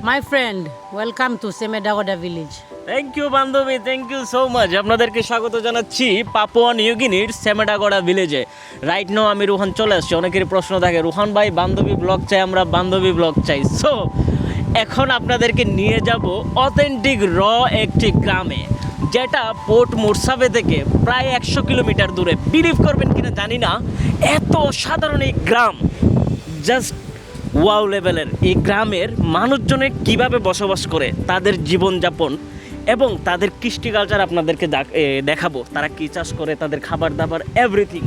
My friend, welcome to Semedagoda village. Thank you বান্ধবী, thank you so much. আপনাদেরকে স্বাগত জানাচ্ছি পাপুয়া নিউ গিনির সেমেডাগোড়া ভিলেজে। রাইট নাও আমি রুহান চলে আসছি। অনেকেরই প্রশ্ন থাকে, রুহান ভাই বান্ধবী ব্লগ চাই, আমরা বান্ধবী ব্লগ চাই। সো এখন আপনাদেরকে নিয়ে যাব অথেন্টিক একটি গ্রামে, যেটা পোর্ট মোরসাবে থেকে প্রায় 100 কিলোমিটার দূরে। বিলিভ করবেন কিনা জানি না, এত সাধারণ এই গ্রাম, জাস্ট ওয়াও লেভেলের। এই গ্রামের মানুষজনে কিভাবে বসবাস করে, তাদের জীবনযাপন এবং তাদের কৃষ্টি কালচার আপনাদেরকে দেখাবো। তারা কী চাষ করে, তাদের খাবার দাবার, এভরিথিং।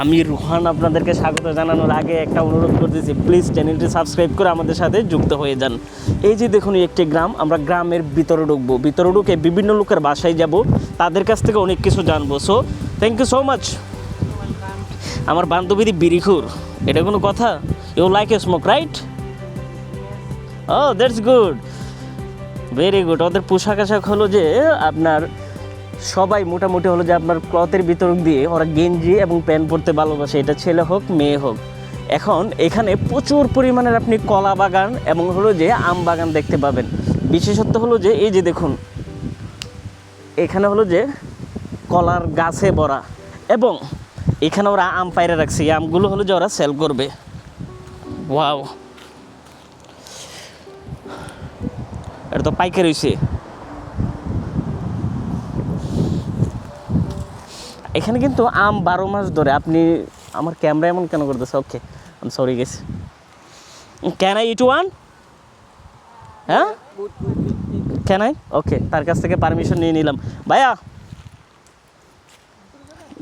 আমি রুহান আপনাদেরকে স্বাগত জানানোর আগে একটা অনুরোধ করতেছি, প্লিজ চ্যানেলটি সাবস্ক্রাইব করে আমাদের সাথে যুক্ত হয়ে যান। এই যে দেখুন একটি গ্রাম, আমরা গ্রামের ভিতরে ঢুকবো, ভিতরে ঢুকে বিভিন্ন লোকের বাসায় যাব, তাদের কাছ থেকে অনেক কিছু জানবো। So thank you so much. আমার বান্ধবীদি বিরিখুর, এটা কোনো কথা? You like a smoke right? Oh that's good, very good. ওদের পোশাক আশাক হলো যে আপনার সবাই মোটামুটি হলো যে আপনার ক্লথের ভিতর দিয়ে ওরা গেঞ্জি এবং প্যান্ট পরতে ভালোবাসে, এটা ছেলে হোক মেয়ে হোক। এখন এখানে প্রচুর পরিমাণের আপনি কলা বাগান এবং হলো যে আম বাগান দেখতে পাবেন। বিশেষত্ব হলো যে এই যে দেখুন, এখানে হলো যে কলার গাছে ভরা, এবং এখানে ওরা আম পাইরে রাখছে। এই আমগুলো হলো যে ওরা সেল করবে। ওয়াও, এটা তো পাইকারি হয়েছে। এখানে কিন্তু আম 12 মাস ধরে। আপনি আমার ক্যামেরা এমন কেন করতেছে? ওকে, আমি সরি গেছি। Can I eat one? হ্যাঁ, ক্যান আই? ওকে, তার কাছ থেকে পারমিশন নিয়ে নিলাম। ভাইয়া,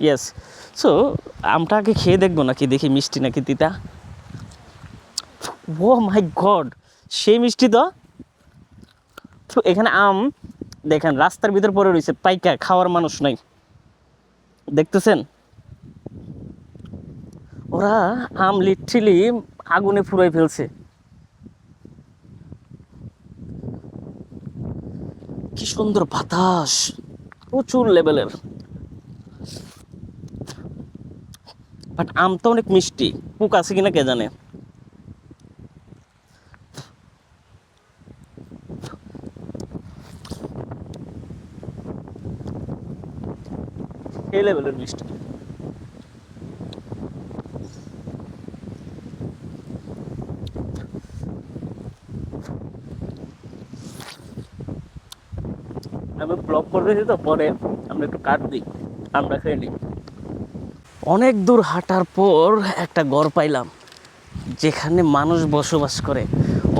ইয়েস। সো আমটা আগে খেয়ে দেখবো নাকি, দেখি মিষ্টি নাকি তিতা। ও মাই গড, সেই মিষ্টি তো। তো এখানে আম দেখেন রাস্তার ভিতর পড়ে রয়েছে, পাইকা খাওয়ার মানুষ নাই, দেখতেছেন? ওরা আম লিটারালি আগুনে পুড়াই ফেলছে। কি সুন্দর বাতাস, প্রচুর লেভেলের। বাট আম তো অনেক মিষ্টি, পোক আছে কিনা কে জানে। এই লেভেলের মিষ্টি। আমি ব্লগ করতেছি তো, পরে আমরা একটু কাট দিই, আমরা খেয়ে নিই। অনেক দূর হাঁটার পর একটা ঘর পাইলাম যেখানে মানুষ বসবাস করে।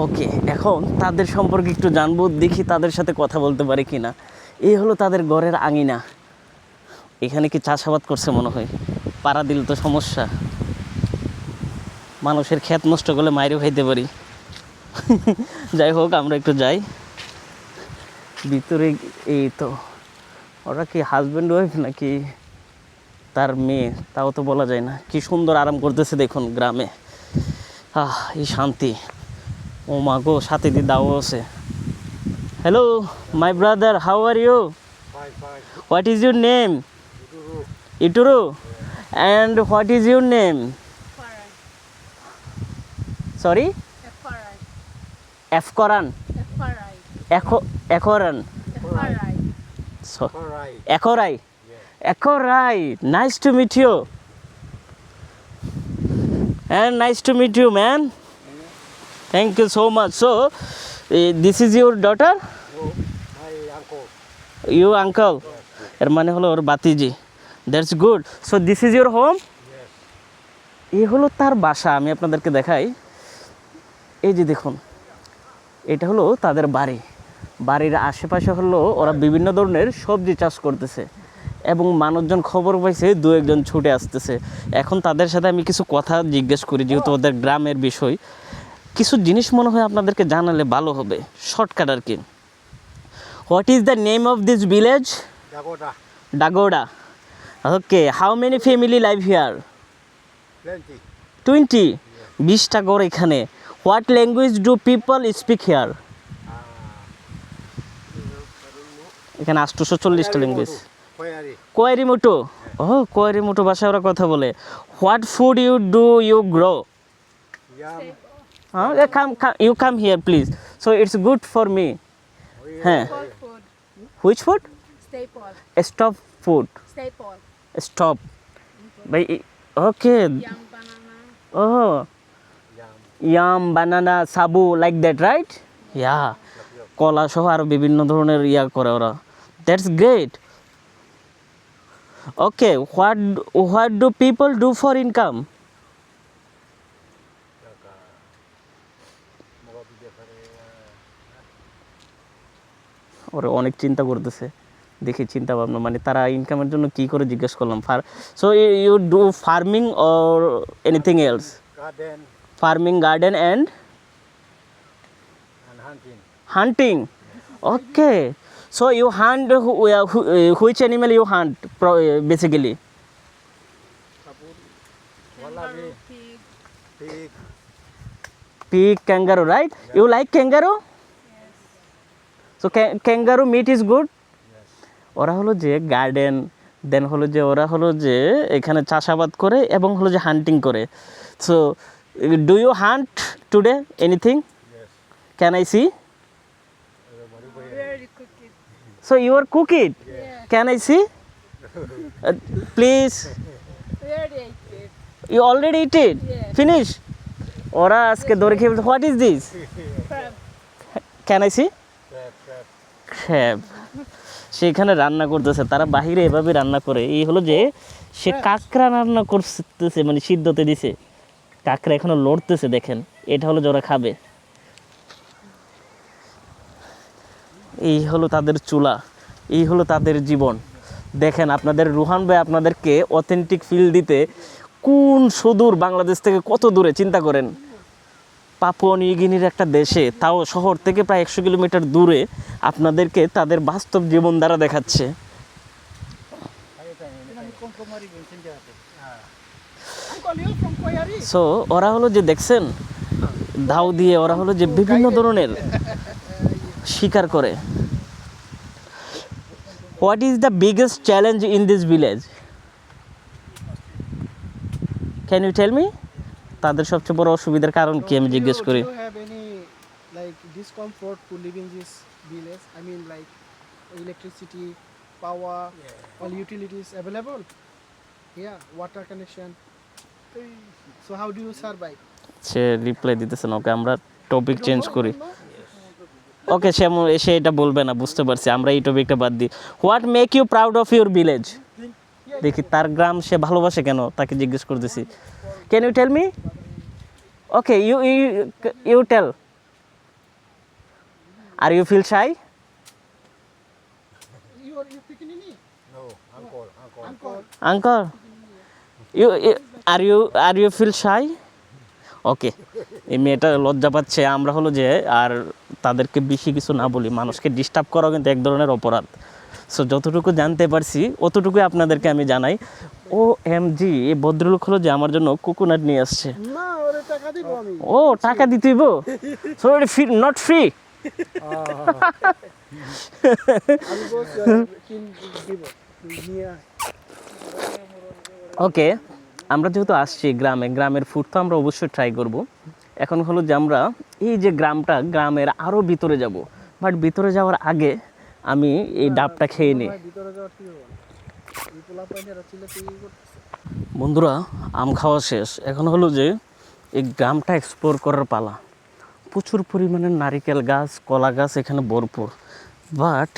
ওকে, এখন তাদের সম্পর্কে একটু জানবো, দেখি তাদের সাথে কথা বলতে পারি কি না। এই হলো তাদের ঘরের আঙিনা। এখানে কি চাষাবাদ করছে মনে হয়, পাড়া দিলে তো সমস্যা। মানুষের ক্ষেত নষ্ট করলে মাইরেও খাইতে পারি। যাই হোক, আমরা একটু যাই ভিতরে। এই তো, ওরা কি হাজব্যান্ড ওয়াইফ নাকি তার মেয়ে, তাও তো বলা যায় না। কি সুন্দর আরাম করতেছে দেখুন গ্রামে। এই শান্তি। ও মা গো, সাথে দিয়ে দাও আছে। Hello my brother, how are you? What is your name? ইটুরু। And what is your name? Sorry, এফকরান। একরান। একরাই। একরাই, nice to meet you. And nice to meet you, man. Thank you so much. So, this is your daughter? My uncle. You uncle? এর মানে হলো ওর বাতিজি। That's good. So this is your home? Yes. এই হলো তার বাসা। আমি আপনাদেরকে দেখাই। এই যে দেখুন, এটা হলো তাদের বাড়ি। বাড়ির আশেপাশে হলো ওরা বিভিন্ন ধরনের সবজি চাষ করতেছে, এবং মানুষজন খবর পাইছে, দু একজন ছুটে আসতেছে। এখন তাদের সাথে আমি কিছু কথা জিজ্ঞেস করি, যেহেতু ওদের গ্রামের বিষয়। কিছু জিনিস মনে হয় আপনাদেরকে জানালে ভালো হবে, শর্টকাট আর কি। What is the name of this village? Dakoda. Dagoda. Okay, how many family live here? Plenty. 20? 20টা ঘর এখানে। What language do people speak here? এখানে 840টা ল্যাঙ্গুয়েজ। Koyari. কোয়ারিমোটো। ও, কোয়ারিমোটো ভাষায় ওরা কথা বলে। What food you do you grow? Yam. You come here, please. So it's good for me. Huh. Staple food. Which food? Staple. Stop food. Staple. Stop. Okay. Yam banana. Oh. Yam, banana, sabu, like that, right? Yeah. কলা সহ আরো বিভিন্ন ধরনের ইয়া করে ওরা। That's great. Okay, what do people do for income? ওরা অনেক চিন্তা করতেছে, দেখি চিন্তা ভাবনা মানে তারা ইনকামের জন্য কি করে জিজ্ঞেস করলাম। So you do farming or anything else? Garden Farming, garden and hunting. hunting. Okay. So you hunt which animal you hunt basically? Wallaby, Pig. pig. Pig, kangaroo, right? You like kangaroo? So kangaroo meat is good? ওরা হলো যে garden, দেন হলো যে ওরা হলো যে এখানে চাষাবাদ করে এবং হলো যে হান্টিং করে। So do you hunt today anything? Yes. Can I see? Very cookie. So you are cook it? Yeah. Can I see? Please. Very active. You already eat it? Yeah. Finish? ওরা আজকে ধরে খেয়ে what is this? Crab. Can I see? Crab, crab. Crab. সেখানে রান্না করতেছে, তারা বাহিরে এভাবে রান্না করে। এই হলো যে সে কাঁকড়া রান্না করতেছে, মানে সিদ্ধতে দিছে কাঁকড়া, এখনো লড়তেছে দেখেন। এটা হলো যে ওরা খাবে। এই হলো তাদের চুলা, এই হলো তাদের জীবন। দেখেন আপনাদের রুহান ভাই আপনাদেরকে অথেন্টিক ফিল দিতে কোন সুদূর বাংলাদেশ থেকে কত দূরে চিন্তা করেন, পাপুয়া নিউগিনির একটা দেশে, তাও শহর থেকে প্রায় 100 কিলোমিটার দূরে আপনাদেরকে তাদের বাস্তব জীবন দ্বারা দেখাচ্ছে। সো ওরা হলো যে দেখছেন দাও দিয়ে ওরা হলো যে বিভিন্ন ধরনের শিকার করে। What is the biggest challenge in this village? Can you tell me? তাদের সবচেয়ে বড় অসুবিধার কারণ কি আমি জিজ্ঞেস করি। Do you have any like discomfort to live in this village? I mean like electricity, power, all utilities available? Yeah, water connection. So how do you survive? Say reply দিতেছে না, ওকে আমরা টপিক চেঞ্জ করি। ওকে সে এটা বলবে না, বুঝতে পারছি, আমরা এই টপিকটা বাদ দিই। What make you proud of your village? দেখি তার গ্রাম সে ভালোবাসে কেন, তাকে জিজ্ঞেস করতেছি। Can you tell me? Okay you tell. Are you feel shy? You picking No, uncle, uncle. uncle. Uncle are you feel shy? Okay, এই মেয়েটা লজ্জা পাচ্ছে। আমরা হলো যে আর তাদেরকে বেশি কিছু না বলি, মানুষকে ডিস্টার্ব করাও কিন্তু এক ধরনের অপরাধ। সো যতটুকু জানতে পারছি অতটুকুই আপনাদেরকে আমি জানাই। ও এম জি, এই ভদ্রলোক হলো যে আমার জন্য কোকোনাট নিয়ে আসছে। না ওরে টাকা দিব আমি। ও টাকা দিতে হইব? So it not free. আমি বলছি কিন দিব। নিয়ে আয়। ওকে, আমরা যেহেতু আসছি গ্রামের ফুড তো আমরা অবশ্যই ট্রাই করব। এখন হলো যে আমরা এই যে গ্রামের আরও ভিতরে যাব, বাট ভিতরে যাওয়ার আগে আমি এই ডাবটা খেয়ে নিই। ভিতরে যাওয়ার কি হবে? এই পোলা পাইনারা ছিলে তুই করতেছিস। বন্ধুরা, আম খাওয়া শেষ, এখন হলো যে এই গ্রামটা এক্সপ্লোর করার পালা। প্রচুর পরিমাণে নারিকেল গাছ, কলা গাছ এখানে ভরপুর। বাট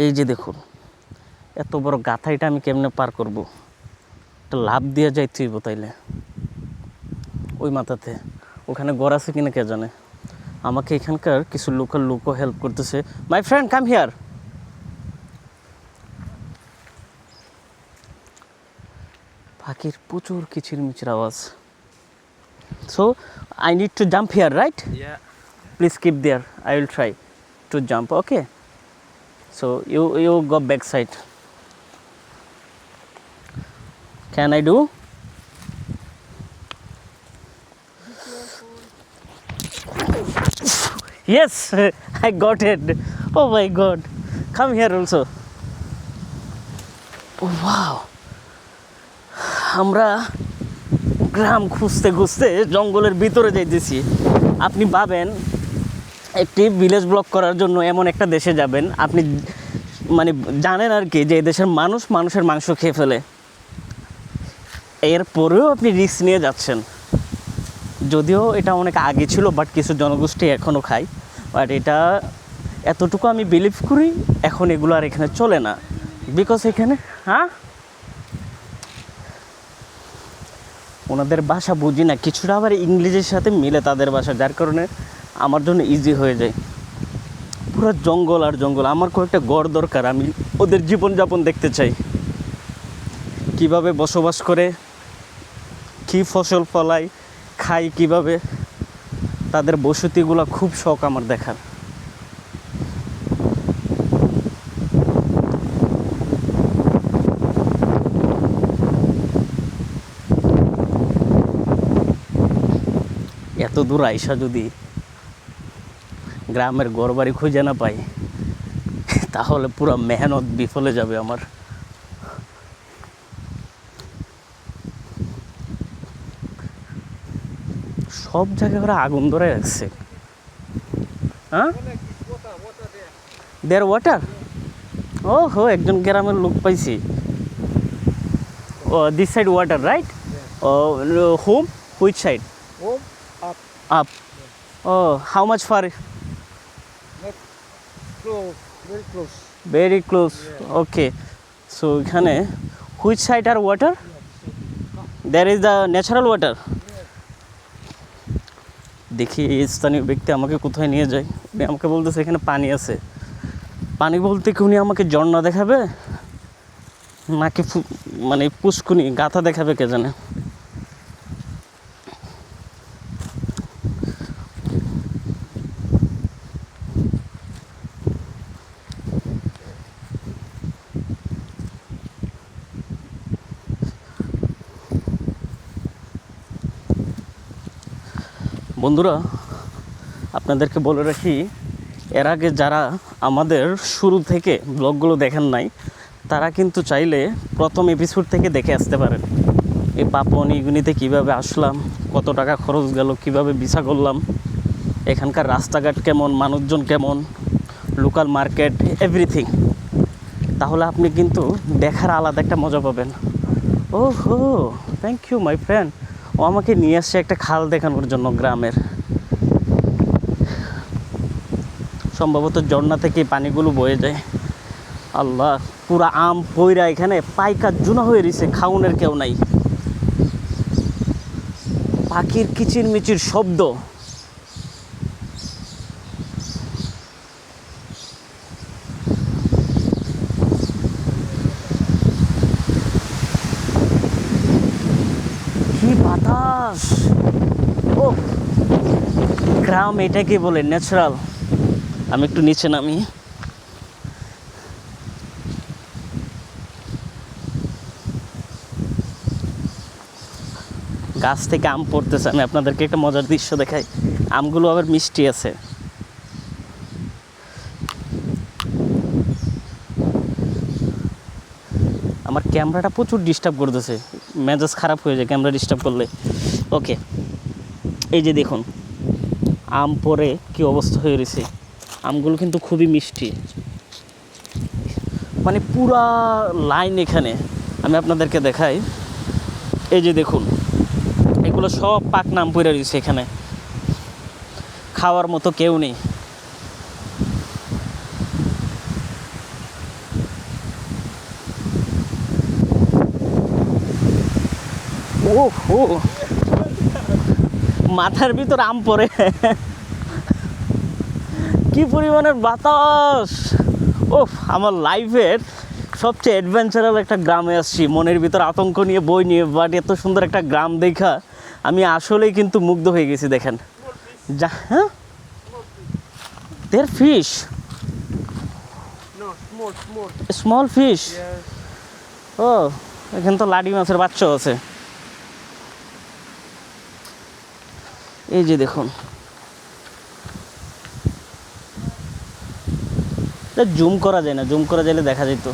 এই যে দেখুন এত বড় গাথাইটা আমি কেমনে পার করব? একটা লাভ দিয়ে যাইতে হইব তাইলে ওই মাথাতে। ওখানে ঘর আছে কিনা কে জানে। আমাকে এখানকার কিছু লোকাল লোকও হেল্প করতেছে। My friend come here. পাখির প্রচুর কিচিরমিচির আওয়াজ। So I need to jump here, right? Please keep there, I will try to jump. Okay, so you go back side. Can I do? Yes, I got it. Oh my God. Come here also. Oh, wow. আমরা গ্রাম খুঁজতে খুঁজতে জঙ্গলের ভিতরে যাইতেছি। আপনি ভাবেন একটি village blog করার জন্য এমন একটা দেশে যাবেন, আপনি মানে জানেন আর কি যে এই দেশের মানুষ মানুষের মাংস খেয়ে ফেলে, এরপরেও আপনি রিস্ক নিয়ে যাচ্ছেন। যদিও এটা অনেক আগে ছিল, বাট কিছু জনগোষ্ঠী এখনও খায়, বাট এটা এতটুকু আমি বিলিভ করি এখন এগুলো আর এখানে চলে না। বিকজ এখানে ওনাদের ভাষা বুঝি না, কিছুটা আবার ইংলিশের সাথে মিলে তাদের ভাষা, যার কারণে আমার জন্য ইজি হয়ে যায়। পুরো জঙ্গল আর জঙ্গল। আমার কয়েকটা গড় দরকার, আমি ওদের জীবনযাপন দেখতে চাই, কিভাবে বসবাস করে, কী ফসল ফলায়, খাই কিভাবে, তাদের বসতিগুলো খুব শখ আমার দেখার। এত দূর আইসা যদি গ্রামের ঘরবাড়ি খুঁজে না পাই তাহলে পুরো মেহনত বিফলে যাবে আমার। সব জায়গায় ওরা আগুন ধরে রাখছে। হ্যাঁ, দেয়ার ওয়াটার। ও হো, একজন গ্রামের লোক পাইছি। Oh this side water, right? Oh home, which side? Home, up, up. Oh how much far? close, very close. Very close. Okay, so এখানে which side are water? There is the natural water. দেখি এই স্থানীয় ব্যক্তি আমাকে কোথায় নিয়ে যায়। উনি আমাকে বলতেছে এখানে পানি আছে। পানি বলতে কি উনি আমাকে ঝর্ণা দেখাবে নাকি মানে পুষ্কুনি গাথা দেখাবে কে জানে। বন্ধুরা, আপনাদেরকে বলে রাখি, এর আগে যারা আমাদের শুরু থেকে ব্লগগুলো দেখেন নাই তারা কিন্তু চাইলে প্রথম এপিসোড থেকে দেখে আসতে পারেন। এই পাপুয়া নিউগিনিতে কীভাবে আসলাম, কত টাকা খরচ গেল, কিভাবে ভিসা করলাম, এখানকার রাস্তাঘাট কেমন, মানুষজন কেমন, লোকাল মার্কেট, এভরিথিং। তাহলে আপনি কিন্তু দেখার আলাদা একটা মজা পাবেন। ও হো, থ্যাংক ইউ মাই ফ্রেন্ড। ও আমাকে নিয়ে আসছে একটা খাল দেখানোর জন্য গ্রামের। সম্ভবত ঝর্ণা থেকে পানিগুলো বয়ে যায়। আল্লাহ, পুরা আম পইরা এখানে পাইকা জুনা হয়ে রয়েছে, খাউনের কেউ নাই। পাখির কিচিরমিচির শব্দ, কি বাতাস! ও গ্রাম এটাকে বলে ন্যাচারাল। আমি একটু নিচে নামি। গাছ থেকে আম পড়তেছে, আমি আপনাদেরকে একটা মজার দৃশ্য দেখাই। আমগুলো আবার মিষ্টি আছে। আমার ক্যামেরাটা প্রচুর ডিস্টার্ব করতেছে, মেজাজ খারাপ হয়ে যায় ক্যামেরা ডিস্টার্ব করলে। ওকে, এই যে দেখুন আম পরে কি অবস্থা হয়ে রয়েছে। আমগুলো কিন্তু খুবই মিষ্টি, মানে পুরা লাইন। এখানে আমি আপনাদেরকে দেখাই, এই যে দেখুন এগুলো সব পাকনা আম পড়ে রয়েছে এখানে, খাওয়ার মতো কেউ নেই। ও হো, মাথার ভিতর আম পড়ে, কি পরিমাণের বাতাস! ওফ, আমার লাইফের সবচেয়ে অ্যাডভেঞ্চারাল একটা গ্রামে আসছি, মনের ভিতর আতঙ্ক নিয়ে, বই নিয়ে, বাট এত সুন্দর একটা গ্রাম দেখা আমি আসলেই কিন্তু মুগ্ধ হয়ে গেছি। দেখেন যা, হ্যাঁ, there fish, No, small, small. Small fish. Yes. ও, এখানে তো লাডি মাছের বাচ্চাও আছে। এই যে দেখুন, জুম করা যায় না, জুম করা যাইলে দেখা যেত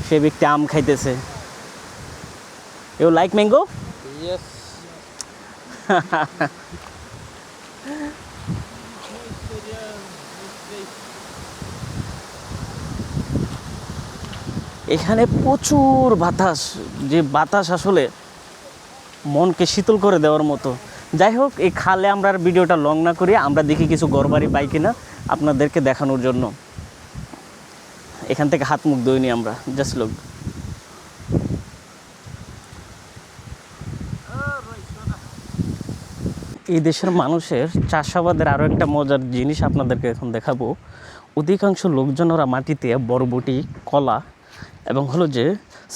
সে ব্যক্তি আম খাইতেছে। You like mango? Yes. এখানে প্রচুর বাতাস, যে বাতাস আসলে মনকে শীতল করে দেওয়ার মতো। যাই হোক, এই খালে আমরা আর ভিডিওটা লং না করি, আমরা দেখি কিছু ঘরবাড়ি পাই কিনা আপনাদেরকে দেখানোর জন্য। এখান থেকে হাত মুখ ধুইনি আমরা, জাস্ট লোক। এই দেশের মানুষের চাষাবাদের আরও একটা মজার জিনিস আপনাদেরকে এখন দেখাবো। অধিকাংশ লোকজন ওরা মাটিতে বরবটি, কলা এবং হলো যে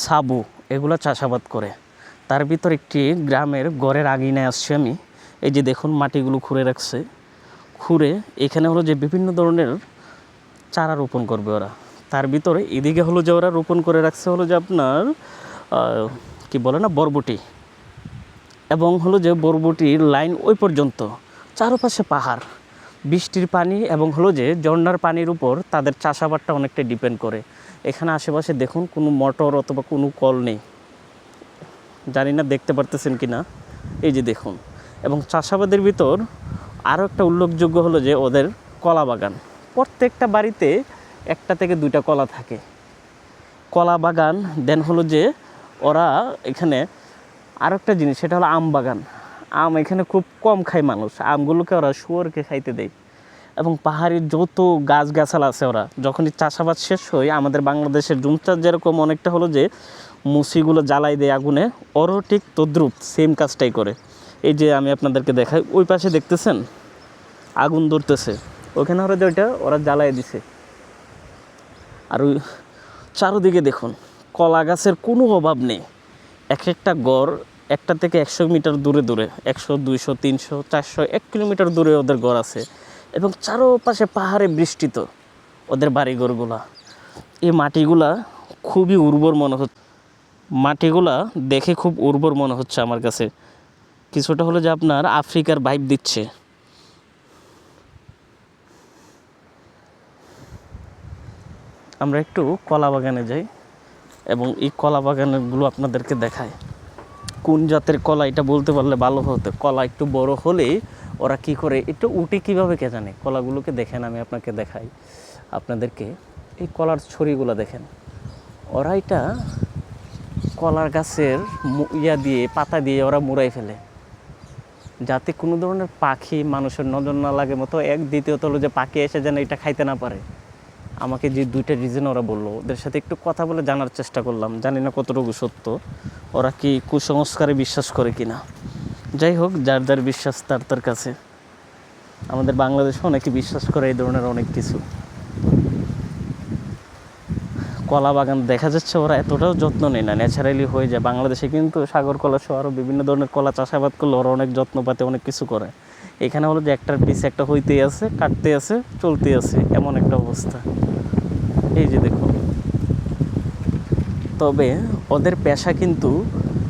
সাবু এগুলো চাষাবাদ করে। তার ভিতর একটি গ্রামের গড়ের আঙিনায় আসছি আমি। এই যে দেখুন মাটিগুলো খুঁড়ে রাখছে, খুঁড়ে এখানে হলো যে বিভিন্ন ধরনের চারা রোপণ করবে ওরা। তার ভিতরে এদিকে হলো যে ওরা রোপণ করে রাখছে হলো যে আপনার কি বলে না, বরবটি, এবং হলো যে বরবটির লাইন ওই পর্যন্ত, চারপাশে পাহাড়, বৃষ্টির পানি এবং হলো যে ঝর্ণার পানির উপর তাদের চাষাবাদটা অনেকটা ডিপেন্ড করে। এখানে আশেপাশে দেখুন কোনো মোটর অথবা কোনো কল নেই, জানি না দেখতে পারতেছেন কি না, এই যে দেখুন। এবং চাষাবাদের ভিতর আরও একটা উল্লেখযোগ্য হলো যে ওদের কলা বাগান। প্রত্যেকটা বাড়িতে একটা থেকে দুইটা কলা থাকে, কলা বাগান। দেন হলো যে ওরা এখানে আরও একটা জিনিস, সেটা হলো আম বাগান। আম এখানে খুব কম খায় মানুষ, আমগুলোকে ওরা শুয়োরকে খাইতে দেয়। এবং পাহাড়ি যত গাছগাছালা আছে, ওরা যখনই চাষাবাদ শেষ হয়, আমাদের বাংলাদেশের জুম চাষ যেরকম অনেকটা হলো যে মুসিগুলো জ্বালাই দেয় আগুনে, ওরও ঠিক তদ্রুপ সেম কাজটাই করে। এই যে আমি আপনাদেরকে দেখাই, ওই পাশে দেখতেছেন আগুন ধরতেছে, ওখানে ওরা যে ওইটা ওরা জ্বালাই দিছে। আর ওই চারোদিকে দেখুন কলা গাছের কোনো অভাব নেই। এক একটা গড় একটা থেকে 100 মিটার দূরে দূরে, 100, 200, 300, 400, 1 কিলোমিটার দূরে ওদের গড় আছে। এবং চারোপাশে পাহাড়ে বৃষ্টিত ওদের বাড়িঘরগুলা। এই মাটিগুলা খুবই উর্বর মনে হচ্ছে, মাটিগুলা দেখে খুব উর্বর মনে হচ্ছে আমার কাছে। কিছুটা হলো যে আপনার আফ্রিকার ভাইব দিচ্ছে। আমরা একটু কলা বাগানে যাই এবং এই কলা বাগানগুলো আপনাদেরকে দেখাই। কোন জাতের কলা এটা বলতে পারলে ভালো হতো। কলা একটু বড় হলেই ওরা কি করে, একটু উঠে কীভাবে কে জানে। কলাগুলোকে দেখেন, আমি আপনাকে দেখাই আপনাদেরকে। এই কলার ছড়িগুলো দেখেন, ওরা এটা কলার গাছের দিয়ে পাতা দিয়ে ওরা মুড়াই ফেলে, যাতে কোনো ধরনের পাখি মানুষের নজর না লাগে মতো। দ্বিতীয়ত হলো যে পাখি এসে যেন এটা খাইতে না পারে। আমাকে যে দুইটা রিজন ওরা বললো, ওদের সাথে একটু কথা বলে জানার চেষ্টা করলাম, জানি না কতটুকু সত্য, ওরা কি কুসংস্কারে বিশ্বাস করে কিনা। যাই হোক, যার যার বিশ্বাস তার তার কাছে। আমাদের বাংলাদেশে অনেকে বিশ্বাস করে এই ধরনের অনেক কিছু। কলা বাগান দেখা যাচ্ছে ওরা এতটাও যত্ন নেয় না, ন্যাচারালি হয়ে যায়। বাংলাদেশে কিন্তু সাগর কলা সহ আরও বিভিন্ন ধরনের কলা চাষাবাদ করলে ওরা অনেক যত্ন পাতে, অনেক কিছু করে। এখানে হলো যে একটার পিছে একটা হইতেই আছে, কাটতে আছে, চলতে আছে, এমন একটা অবস্থা। এই যে দেখুন। তবে ওদের পেশা কিন্তু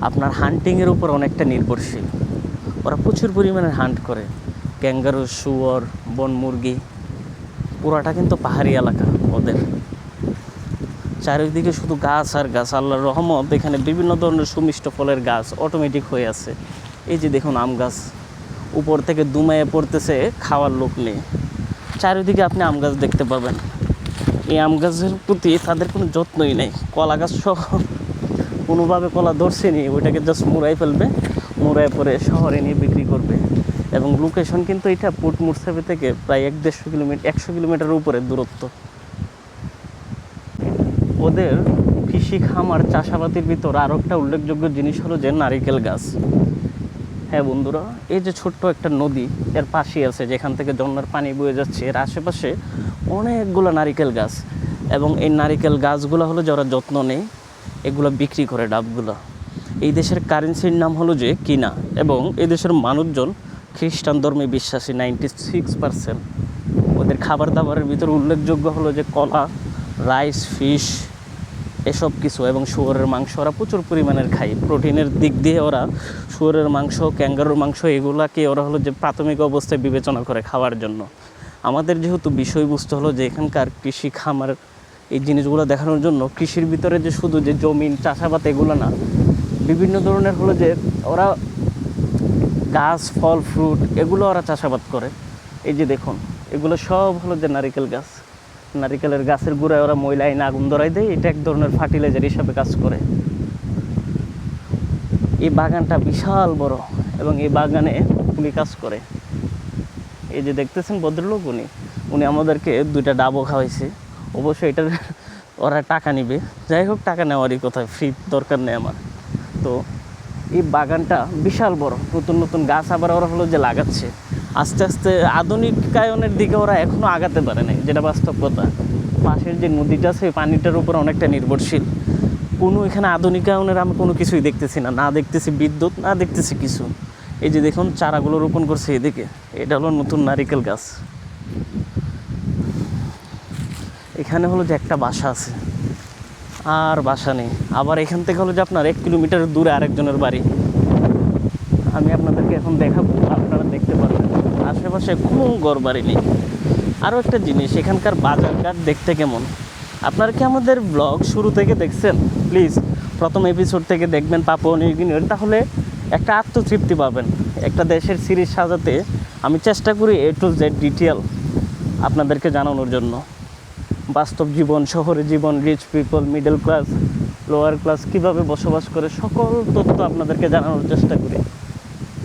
আপনার হান্টিংয়ের উপর অনেকটা নির্ভরশীল। ওরা প্রচুর পরিমাণে হান্ট করে, ক্যাঙ্গারু, শুয়োর, বন মুরগি। পুরাটা কিন্তু পাহাড়ি এলাকা ওদের, চারিদিকে শুধু গাছ আর গাছ। আল্লাহর রহমত, এখানে বিভিন্ন ধরনের সুমিষ্ট ফলের গাছ অটোমেটিক হয়ে আছে। এই যে দেখুন আম গাছ উপর থেকে দুমায়ে পড়তেছে, খাওয়ার লোক নেই। চারিদিকে আপনি আম গাছ দেখতে পাবেন। এই আম গাছের প্রতি তাদের কোনো যত্নই নেই। কলা গাছ সহ কোনোভাবে কলা ধরছে নি, ওইটাকে জাস্ট মুড়াই ফেলবে, মুড়াই পরে শহরে নিয়ে বিক্রি করবে। এবং লোকেশন কিন্তু এটা পোর্ট মুরসাবি থেকে প্রায় 100-150 কিলোমিটার, 100 কিলোমিটারের উপরে দূরত্ব। ওদের কৃষি খামার চাষাবাদের ভিতর আরও একটা উল্লেখযোগ্য জিনিস হলো যে নারিকেল গাছ। হ্যাঁ বন্ধুরা, এই যে ছোট্ট একটা নদী এর পাশেই আছে, যেখান থেকে ঝর্ণার পানি বয়ে যাচ্ছে, এর আশেপাশে অনেকগুলো নারিকেল গাছ। এবং এই নারিকেল গাছগুলো হলো যারা যত্ন নেই, এগুলো বিক্রি করে ডাবগুলো। এই দেশের কারেন্সির নাম হলো যে কিনা। এবং এই দেশের মানুষজন খ্রিস্টান ধর্মে বিশ্বাসী 96%। ওদের খাবার দাবারের ভিতরে উল্লেখযোগ্য হলো যে কলা, রাইস, ফিশ, এসব কিছু। এবং শুয়োরের মাংস ওরা প্রচুর পরিমাণের খায়। প্রোটিনের দিক দিয়ে ওরা শুয়োরের মাংস, ক্যাঙ্গারুর মাংস এগুলাকে ওরা হলো যে প্রাথমিক অবস্থায় বিবেচনা করে খাওয়ার জন্য। আমাদের যেহেতু বিষয়বস্তু হলো যে এখানকার কৃষি খামার, এই জিনিসগুলো দেখানোর জন্য কৃষির ভিতরে যে শুধু যে জমিন চাষাবাদ এগুলো না, বিভিন্ন ধরনের হলো যে ওরা গাছ ফল ফ্রুট এগুলো ওরা চাষাবাদ করে। এই যে দেখুন এগুলো সব হলো যে নারিকেল গাছ। নারিকেলের গাছের গোড়ায় ওরা ময়লা এনে আগুন ধরাই দেয়, এটা এক ধরনের ফার্টিলাইজার হিসাবে কাজ করে। এই বাগানটা বিশাল বড় এবং এই বাগানে উনি কাজ করে। এই যে দেখতেছেন ভদ্রলোক, উনি আমাদেরকে 2টা ডাবও খাওয়াইছে। অবশ্যই এটার ওরা টাকা নিবে, যাই হোক টাকা নেওয়ারই কথা, ফ্রি দরকার নেই আমার। তো এই বাগানটা বিশাল বড়, নতুন নতুন গাছ আবার ওরা হলো যে লাগাচ্ছে। আস্তে আস্তে আধুনিকায়নের দিকে ওরা এখনও আগাতে পারে নাই, যেটা বাস্তব কথা। পাশের যে নদীটা আছে পানিটার উপর অনেকটা নির্ভরশীল। কোনো এখানে আধুনিকায়নের আমি কোনো কিছুই দেখতেছি না, না দেখতেছি বিদ্যুৎ, না দেখতেছি কিছু। এই যে দেখুন চারাগুলো রোপণ করছে এদিকে, এটা হলো নতুন নারিকেল গাছ। এখানে হলো যে একটা বাসা আছে, আর বাসা নেই। আবার এখান থেকে হলো যে আপনার 1 কিলোমিটার দূরে আরেকজনের বাড়ি, আমি আপনাদেরকে এখন দেখাবো, আপনারা দেখতে পারবেন। আশেপাশে কোনো ঘর বাড়ি নেই। আরও একটা জিনিস, এখানকার বাজারঘাট দেখতে কেমন। আপনারা কি আমাদের ব্লগ শুরু থেকে দেখছেন? প্লিজ প্রথম এপিসোড থেকে দেখবেন পাপুয়া নিউ গিনির, তাহলে একটা আত্মতৃপ্তি পাবেন। একটা দেশের সিরিজ সাজাতে আমি চেষ্টা করি A to Z ডিটেল আপনাদেরকে জানানোর জন্য। বাস্তব জীবন, শহরের জীবন, rich people, middle class, lower class কীভাবে বসবাস করে, সকল তথ্য আপনাদেরকে জানানোর চেষ্টা করি।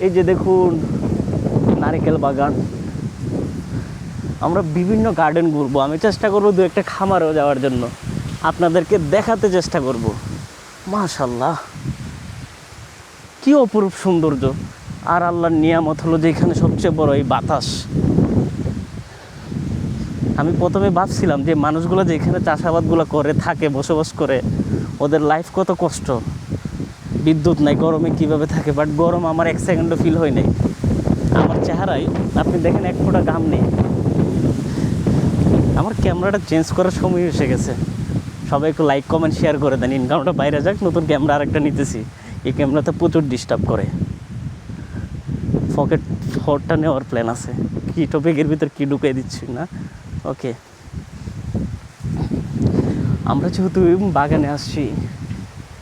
এই যে দেখুন নারিকেল বাগান। আমরা বিভিন্ন গার্ডেন ঘুরবো, আমি চেষ্টা করবো 2-একটা খামারেও যাওয়ার জন্য, আপনাদেরকে দেখাতে চেষ্টা করব। মাশাআল্লাহ কী অপরূপ সৌন্দর্য। আর আল্লাহর নিয়ামত হলো যে এখানে সবচেয়ে বড় এই বাতাস। আমি প্রথমে ভাবছিলাম যে মানুষগুলো যে এখানে চাষাবাদগুলো করে থাকে, বসবাস করে, ওদের লাইফ কত কষ্ট, বিদ্যুৎ নাই, গরমে কীভাবে থাকে। বাট গরম আমার 1 সেকেন্ডও ফিল হয় নাই। আমার চেহারায় আপনি দেখেন 1 ফোঁটা ঘাম নেই। আমার ক্যামেরাটা চেঞ্জ করার সময় এসে গেছে। সবাই একটু লাইক কমেন্ট শেয়ার করে দেন, ইনকামটা বাইরে যাক। নতুন ক্যামেরা আরেকটা নিতেছি, এই ক্যামেরাতে প্রচুর ডিস্টার্ব করে। পকেট 4টা নেওয়ার প্ল্যান আছে, কি টপিকের ভিতর কি ঢুকিয়ে দিচ্ছি না। ওকে, আমরা যেহেতু বাগানে আসছি,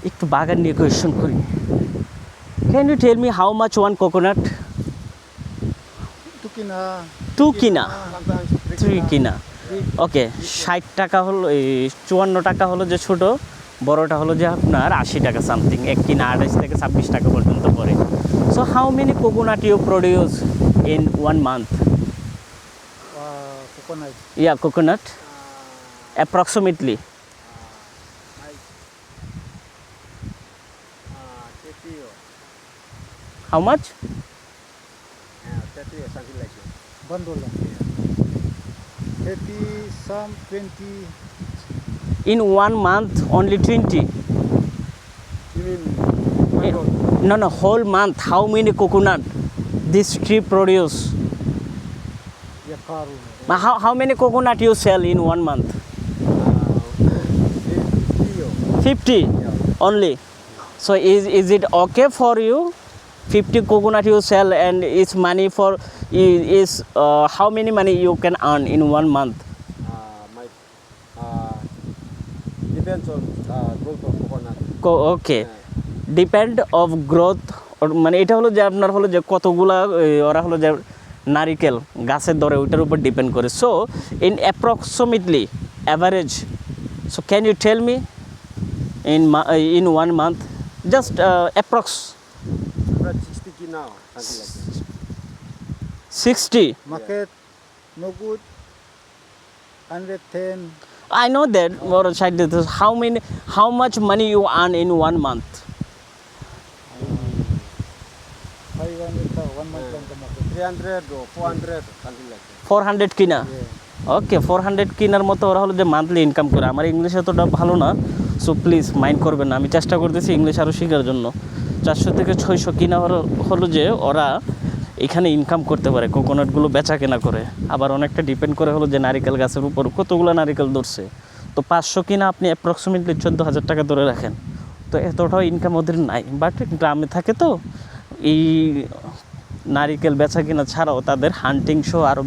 একটু বাগান নিয়ে কোয়েশ্চেন করি। Can you tell me how much 1 coconut? Tukina. 2 কিনা, Sometimes 3 কিনা। ওকে, 60 টাকা হলো, এই 54 টাকা হলো যে ছোট, বড়টা হলো যে আপনার 80 টাকা সামথিং। 1 কিনা 28 থেকে 26 টাকা পর্যন্ত পড়ে। So how many coconut you produce in 1 month? Coconut. Yeah coconut approximately 30 or how much? 30 or something like that. Bandola. 30, some 20. In 1 month only 20? You mean Eh, bandol? No, whole month how many coconut this tree produce? Yeah, karu. How many coconut you sell in 1 month? 50 only. So is it okay for you? 50 coconut you sell and it's money for is how many money you can earn in 1 month? Depends on growth of coconut. Okay, depend of growth মানে এটা হলো যে আপনার হলো যে কতগুলা ওরা হলো যে নারিকেল গাছের দরে ওইটার উপর ডিপেন্ড করে। So in approximately average, so can you tell me in 1 month just approx? About 60 ki now, something like that. 60? Market, no good. 110. I know that, or how much money you earn in 1 month? 500, 1 month from the market. 300 or 400, something like that. 400 কিনা? Yeah. ওকে, 400 কিনার মতো ওরা হলো যে monthly income করে। আমার English এতটা ভালো না, সো প্লিজ মাইন্ড করবেন না, আমি চেষ্টা করতেছি ইংলিশ আরও শেখার জন্য। 400 থেকে 600 কিনা হলো যে ওরা এখানে ইনকাম করতে পারে কোকোনাটগুলো বেচা কেনা করে। আবার অনেকটা ডিপেন্ড করে হলো যে নারিকেল গাছের উপর কতগুলো নারিকেল ধরছে। তো 500 কিনা আপনি অ্যাপ্রক্সিমেটলি 14,000 টাকা ধরে রাখেন। তো এতটাও ইনকাম ওদের নাই, বাট গ্রামে থাকে তো এই নারিকেল বেচা কিনা ছাড়াও তাদের হান্টিং শো আর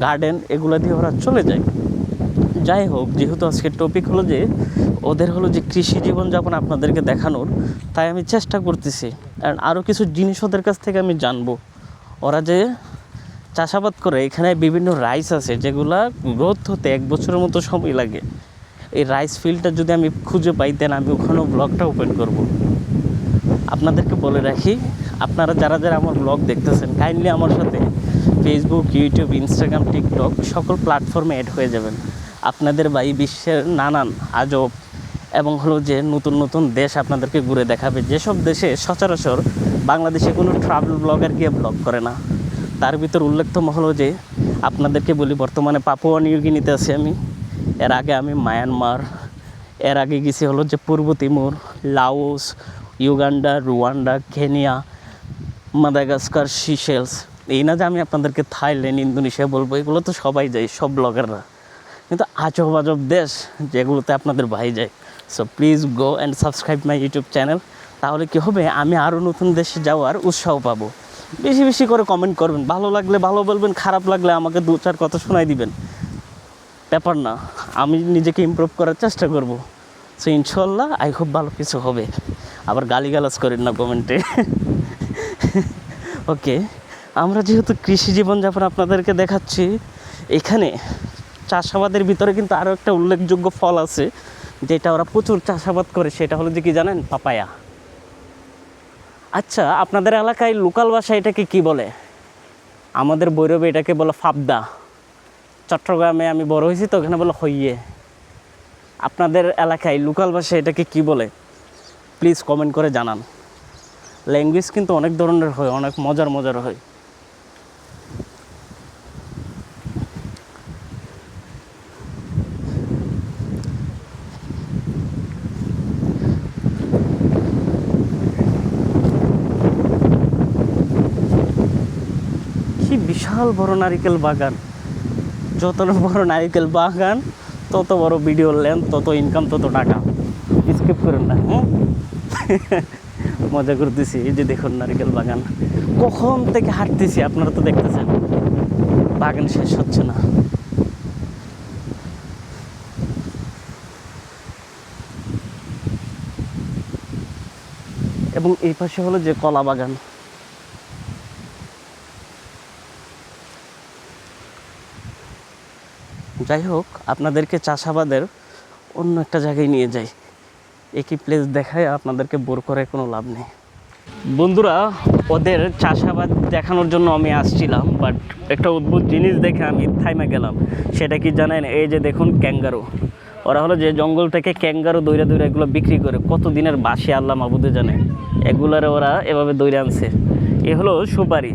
গার্ডেন এগুলো দিয়ে ওরা চলে যায়। যাই হোক, যেহেতু আজকের টপিক হলো যে ওদের হলো যে কৃষি জীবনযাপন আপনাদেরকে দেখানোর, তাই আমি চেষ্টা করতেছি অ্যান্ড আরও কিছু জিনিস ওদের কাছ থেকে আমি জানবো। ওরা যে চাষাবাদ করে, এখানে বিভিন্ন রাইস আছে যেগুলা গ্রোথ হতে 1 বছরের মতো সময় লাগে। এই রাইস ফিল্ডটা যদি আমি খুঁজে পাই দেন আমি ওখানেও ব্লগটা ওপেন করব। আপনাদেরকে বলে রাখি, আপনারা যারা যারা আমার ব্লগ দেখতেছেন কাইন্ডলি আমার সাথে ফেসবুক, ইউটিউব, ইনস্টাগ্রাম, টিকটক সকল প্ল্যাটফর্মে অ্যাড হয়ে যাবেন। আপনাদের ভাই বিশ্বের নানান আজব এবং হলো যে নতুন নতুন দেশ আপনাদেরকে ঘুরে দেখাবে, যেসব দেশে সচরাচর বাংলাদেশে কোনো ট্রাভেল ব্লগার গিয়ে ব্লগ করে না। তার ভিতর উল্লেখতম হলো যে আপনাদেরকে বলি, বর্তমানে পাপুয়া নিউ গিনিতে আছি আমি। এর আগে আমি মায়ানমার, এর আগে গেছি হলো যে পূর্ব Timor, Laos, Uganda, Rwanda, Kenya, Madagascar, Seychelles. এই না যে আমি আপনাদেরকে থাইল্যান্ড, ইন্দোনেশিয়া বলবো, এগুলো তো সবাই যায়, সব ব্লগাররা। কিন্তু আজব আজব দেশ যেগুলোতে আপনাদের ভাই যায়। So please go and subscribe my YouTube channel. তাহলে কী হবে, আমি আরও নতুন দেশে যাওয়ার উৎসাহ পাবো। বেশি বেশি করে কমেন্ট করবেন, ভালো লাগলে ভালো বলবেন, খারাপ লাগলে আমাকে 2-4 কথা শোনাই দিবেন, ব্যাপার না। আমি নিজেকে ইমপ্রুভ করার চেষ্টা করব। সো ইনশাল্লাহ আই হোপ ভালো কিছু হবে। আবার গালিগালাজ করেন না কমেন্টে। ওকে, আমরা যেহেতু কৃষি জীবনযাপন আপনাদেরকে দেখাচ্ছি, এখানে চাষাবাদের ভিতরে কিন্তু আরও একটা উল্লেখযোগ্য ফল আছে যেটা ওরা প্রচুর চাষাবাদ করে, সেটা হলো যে কি জানেন, পাপায়া। আচ্ছা, আপনাদের এলাকায় লোকাল ভাষা এটাকে কি বলে? আমাদের বৈরবে এটাকে বলে ফাবদা। চট্টগ্রামে আমি বড় হয়েছি তো, ওখানে বলে হইয়ে। আপনাদের এলাকায় লোকাল ভাষা এটাকে কি বলে প্লিজ কমেন্ট করে জানান। ল্যাঙ্গুয়েজ কিন্তু অনেক ধরনের হয়, অনেক মজার মজার হয়। কি বিশাল বড় নারিকেল বাগান! যত বড় নারিকেল বাগান তত বড় ভিডিও লেন্থ, তত ইনকাম, তত টাকা। স্কিপ করেন না, মজা করতেছি। এই যে দেখুন নারিকেল বাগান, কখন থেকে হাঁটতেছি আপনারা তো দেখতেছেন, বাগান শেষ হচ্ছে না। এবং এই পাশে হলো যে কলা বাগান। যাই হোক, আপনাদেরকে চাষাবাদের অন্য একটা জায়গায় নিয়ে যাই। একই প্লেস দেখায় আপনাদেরকে বোর করে কোনো লাভ নেই। বন্ধুরা, ওদের চাষাবাদ দেখানোর জন্য আমি আসছিলাম, বাট একটা অদ্ভুত জিনিস দেখে আমি থাইমা গেলাম। সেটা কি জানেন? এই যে দেখুন ক্যাঙ্গারু। ওরা হলো যে জঙ্গল থেকে ক্যাঙ্গারু দৌড়ে দৌড়ে এগুলো বিক্রি করে, কত দিনের বাসি আল্লাহ মাবুদে জানে। এগুলারে ওরা এভাবে দৌড়ে আনছে। এ হলো সুপারি।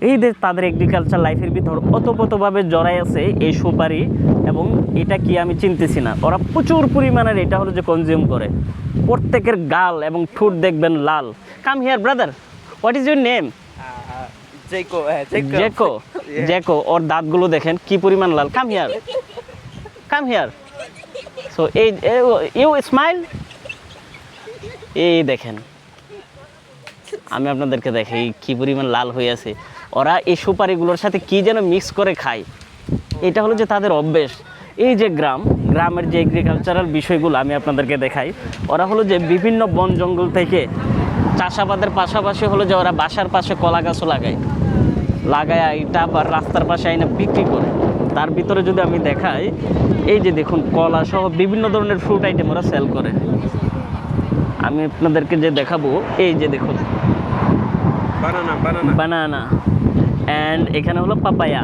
এই যে তাদের এগ্রিকালচার লাইফের ভিতর অতপ্রতভাবে জড়াই আছে এই সুপারি, এবং এটা কি আমি চিনতেছি না। ওরা প্রচুর পরিমাণের এটা হলো যে কনজিউম করে। প্রত্যেকের গাল এবং ঠোঁট দেখবেন লাল। Come here brother, what is your name? জেকো। জেকো, ওর দাঁতগুলো দেখেন কি পরিমাণ লাল। Come here, come here. So এই ইউ স্মাইল। এই দেখেন, আমি আপনাদেরকে দেখাই কি পরিমাণ লাল হয়ে আছে। ওরা এই সুপারিগুলোর সাথে কি যেন মিক্স করে খায়। এটা হলো যে তাদের অভ্যেস। এই যে গ্রামের যে এগ্রিকালচারাল বিষয়গুলো আমি আপনাদেরকে দেখাই। ওরা হলো যে বিভিন্ন বন জঙ্গল থেকে চাষাবাদের পাশাপাশি হলো যে ওরা বাসার পাশে কলা গাছও লাগায় এটা আবার রাস্তার পাশে আইনা বিক্রি করে। তার ভিতরে যদি আমি দেখাই, এই যে দেখুন কলা সহ বিভিন্ন ধরনের ফ্রুট আইটেম ওরা সেল করে। আমি আপনাদেরকে যে দেখাবো, এই যে দেখুন বানানা, অ্যান্ড এখানে হলো পাপায়া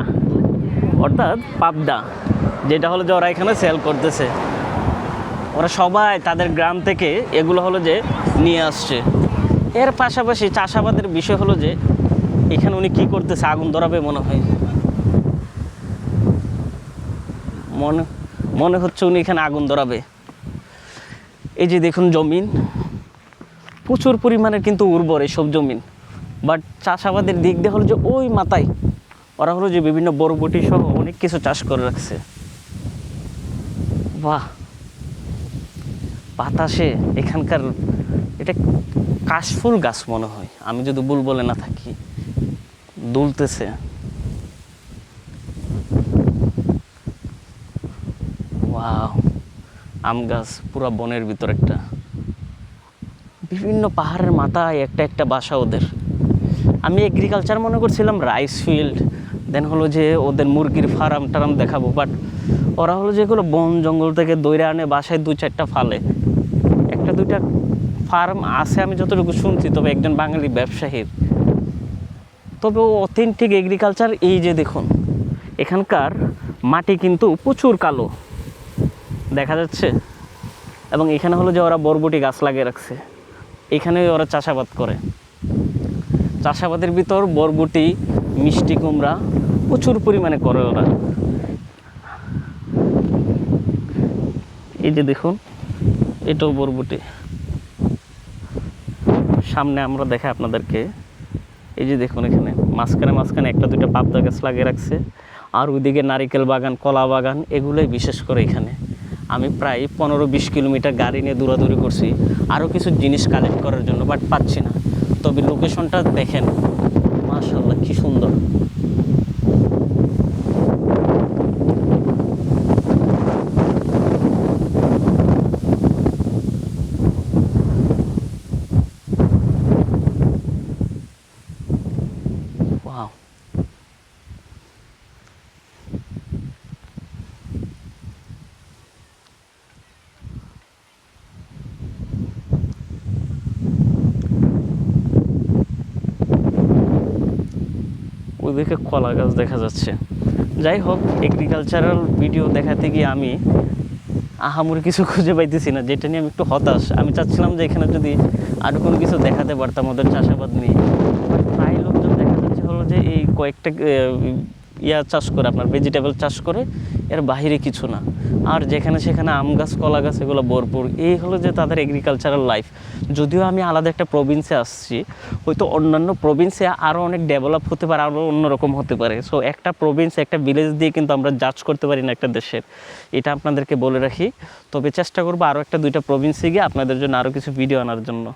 অর্থাৎ পাবদা, যেটা হলো যে ওরা এখানে সেল করতেছে। ওরা সবাই তাদের গ্রাম থেকে এগুলো হলো যে নিয়ে আসছে। এর পাশাপাশি চাষাবাদের বিষয় হলো যে এখানে উনি কী করতেছে, আগুন ধরাবে মনে হয়, মনে হচ্ছে উনি এখানে আগুন ধরাবে। এই যে দেখুন জমিন প্রচুর পরিমাণে কিন্তু উর্বর এইসব জমিন, বাট চাষাবাদের দিক দিয়ে হলো যে ওই মাথায় ওরা হলো যে বিভিন্ন বরবটি সহ অনেক কিছু চাষ করে রাখছে। বাহ, বাতাসে এখানকার এটা কাশফুল গাছ মনে হয়, আমি যদি ভুল বলে না থাকি, দুলতেছে। ওয়াও, আম গাছ পুরা বনের ভিতর একটা। বিভিন্ন পাহাড়ের মাথায় একটা একটা বাসা ওদের। আমি এগ্রিকালচার মনে করছিলাম রাইস ফিল্ড, দেন হলো যে ওদের মুরগির ফার্ম টার্ম দেখাবো, বাট ওরা হলো যেগুলো বন জঙ্গল থেকে দৈরে আনে বাসায় 2-4টা ফালে, একটা দুইটা ফার্ম আছে আমি যতটুকু শুনছি, তবে একজন বাঙালি ব্যবসায়ীর। তবে ও অথেন্টিক এগ্রিকালচার। এই যে দেখুন এখানকার মাটি কিন্তু প্রচুর কালো দেখা যাচ্ছে, এবং এখানে হলো যে ওরা বরবটি গাছ লাগিয়ে রাখছে, এখানে ওরা চাষাবাদ করে। চাষাবাদের ভিতর বরবটি, মিষ্টি কুমড়া প্রচুর পরিমাণে করে ওরা। এই যে দেখুন এটাও বরবটি, সামনে আমরা দেখাই আপনাদেরকে। এই যে দেখুন এখানে মাঝখানে মাঝখানে একটা দুইটা পাবদা গাছ লাগিয়ে রাখছে, আর ওইদিকে নারিকেল বাগান, কলা বাগান, এগুলোই বিশেষ করে এখানে। আমি প্রায় 15-20 কিলোমিটার গাড়ি নিয়ে দৌড়াদৌড়ি করছি আরও কিছু জিনিস কালেক্ট করার জন্য, বাট পাচ্ছি না। তবে লোকেশনটা দেখেন, মাশাআল্লাহ কি সুন্দর। ওয়াও, ওইদিকে কলা গাছ দেখা যাচ্ছে। যাই হোক, এগ্রিকালচারাল ভিডিও দেখাতে গিয়ে আমি আহামরি কিছু খুঁজে পাইতেছি না, যেটা নিয়ে আমি একটু হতাশ। আমি চাচ্ছিলাম যে এখানে যদি আরও কোনো কিছু দেখাতে পারতাম ওদের চাষাবাদ নিয়ে। বাট প্রায় লোকজন দেখা যাচ্ছে হলো যে এই কয়েকটা ইয়া চাষ করে, আপনার ভেজিটেবল চাষ করে, এর বাইরে কিছু না। আর যেখানে সেখানে আম গাছ, কলা গাছ, এগুলো ভরপুর। এই হলো যে তাদের এগ্রিকালচারাল লাইফ। যদিও আমি আলাদা একটা প্রভিন্সে আসছি, হয়তো অন্যান্য প্রভিন্সে আরও অনেক ডেভেলপ হতে পারে, আরও অন্যরকম হতে পারে। সো একটা প্রভিন্স, একটা ভিলেজ দিয়ে কিন্তু আমরা জাজ করতে পারি না একটা দেশের, এটা আপনাদেরকে বলে রাখি। তবে চেষ্টা করবো আরও 1-2টা প্রভিন্সে গিয়ে আপনাদের জন্য আরও কিছু ভিডিও আনার জন্য।